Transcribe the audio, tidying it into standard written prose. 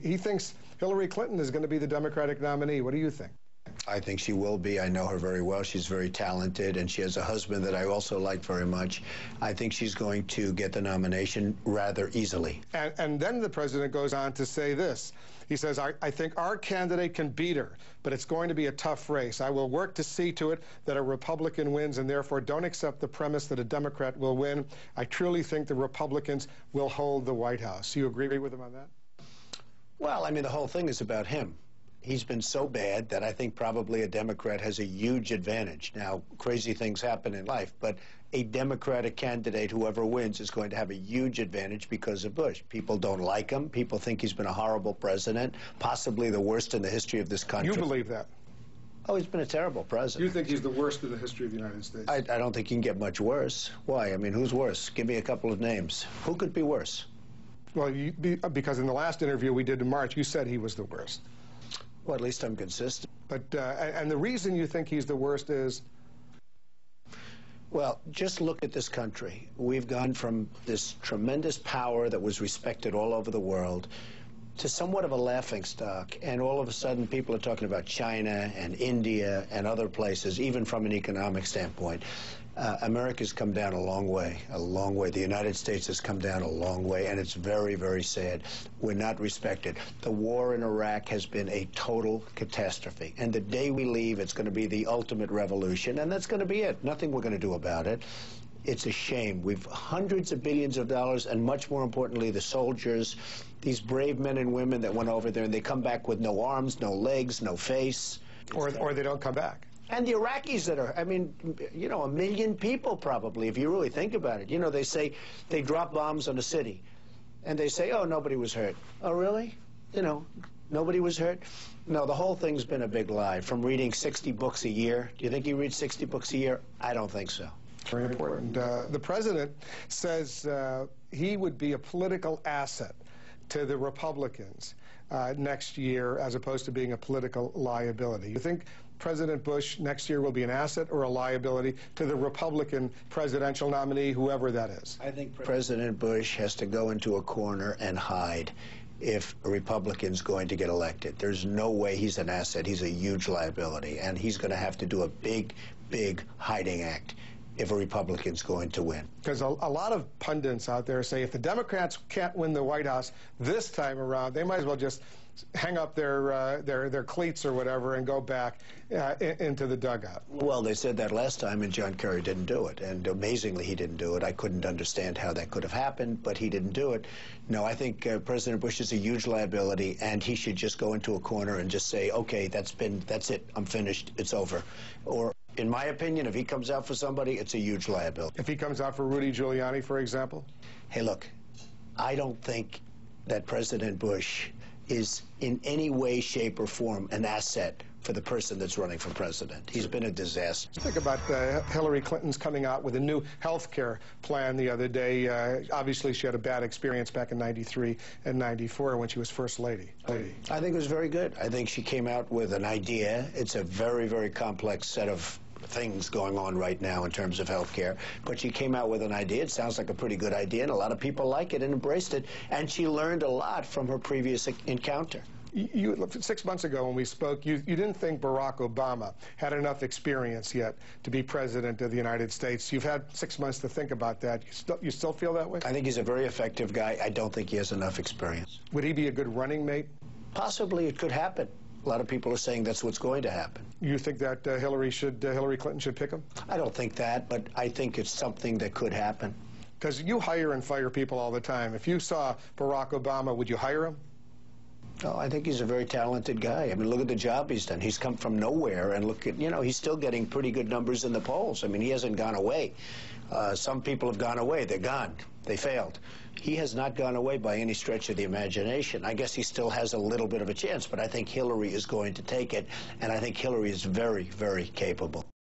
He thinks Hillary Clinton is going to be the Democratic nominee. What do you think? I think she will be. I know her very well. She's very talented, and she has a husband that I also like very much. I think she's going to get the nomination rather easily. And then the president goes on to say this. He says, I think our candidate can beat her, but it's going to be a tough race. I will work to see to it that a Republican wins, and therefore don't accept the premise that a Democrat will win. I truly think the Republicans will hold the White House. Do you agree with him on that? Well, I mean, the whole thing is about him. He's been so bad that I think probably a Democrat has a huge advantage. Now, crazy things happen in life, but a Democratic candidate, whoever wins, is going to have a huge advantage because of Bush. People don't like him. People think he's been a horrible president, possibly the worst in the history of this country. You believe that? Oh, he's been a terrible president. You think he's the worst in the history of the United States? I don't think he can get much worse. Why? I mean, who's worse? Give me a couple of names. Who could be worse? Well, because in the last interview we did in March, you said he was the worst. Well, at least I'm consistent. But, and the reason you think he's the worst is? Well, just look at this country. We've gone from this tremendous power that was respected all over the world to somewhat of a laughingstock, and all of a sudden people are talking about China and India and other places, even from an economic standpoint. America's come down a long way, a long way. The United States has come down a long way, and it's very, very sad. We're not respected. The war in Iraq has been a total catastrophe, and the day we leave, it's going to be the ultimate revolution, and that's going to be it. Nothing we're going to do about it. It's a shame. We've hundreds of billions of dollars, and much more importantly, the soldiers, these brave men and women that went over there, and they come back with no arms, no legs, no face. Or they don't come back. And the Iraqis that are, I mean, you know, 1 million people probably, if you really think about it. You know, they say they drop bombs on a city, and they say, oh, nobody was hurt. Oh, really? You know, nobody was hurt? No, the whole thing's been a big lie. From reading 60 books a year. Do you think he reads 60 books a year? I don't think so. Very important. The president says he would be a political asset to the Republicans next year as opposed to being a political liability. You think President Bush next year will be an asset or a liability to the Republican presidential nominee, whoever that is? I think President Bush has to go into a corner and hide if a Republican's going to get elected. There's no way he's an asset. He's a huge liability, and he's going to have to do a big, big hiding act if a Republican's going to win. Because a lot of pundits out there say if the Democrats can't win the White House this time around, they might as well just hang up their cleats or whatever and go back into the dugout. Well, they said that last time, and John Kerry didn't do it. And amazingly, he didn't do it. I couldn't understand how that could have happened, but he didn't do it. No, I think President Bush is a huge liability, and he should just go into a corner and just say, okay, that's it, I'm finished, it's over. Or, in my opinion, if he comes out for somebody, it's a huge liability. If he comes out for Rudy Giuliani, for example? Hey, look, I don't think that President Bush is in any way, shape, or form an asset for the person that's running for president. He's been a disaster. Think about Hillary Clinton's coming out with a new health care plan the other day. Obviously, she had a bad experience back in '93 and '94 when she was First Lady. I think it was very good. I think she came out with an idea. It's a very, very complex set of things going on right now in terms of health care, but she came out with an idea. It sounds like a pretty good idea, and a lot of people like it and embraced it, and she learned a lot from her previous encounter. 6 months ago when we spoke, you didn't think Barack Obama had enough experience yet to be president of the United States. You've had 6 months to think about that. You still feel that way? I think he's a very effective guy. I don't think he has enough experience. Would he be a good running mate? Possibly. It could happen. A lot of people are saying that's what's going to happen. You think that Hillary Clinton should pick him? I don't think that, but I think it's something that could happen. Because you hire and fire people all the time. If you saw Barack Obama, would you hire him? Oh, I think he's a very talented guy. I mean, look at the job he's done. He's come from nowhere, and look at, you know, he's still getting pretty good numbers in the polls. I mean, he hasn't gone away. Some people have gone away. They're gone. They failed. He has not gone away by any stretch of the imagination. I guess he still has a little bit of a chance, but I think Hillary is going to take it, and I think Hillary is very, very capable.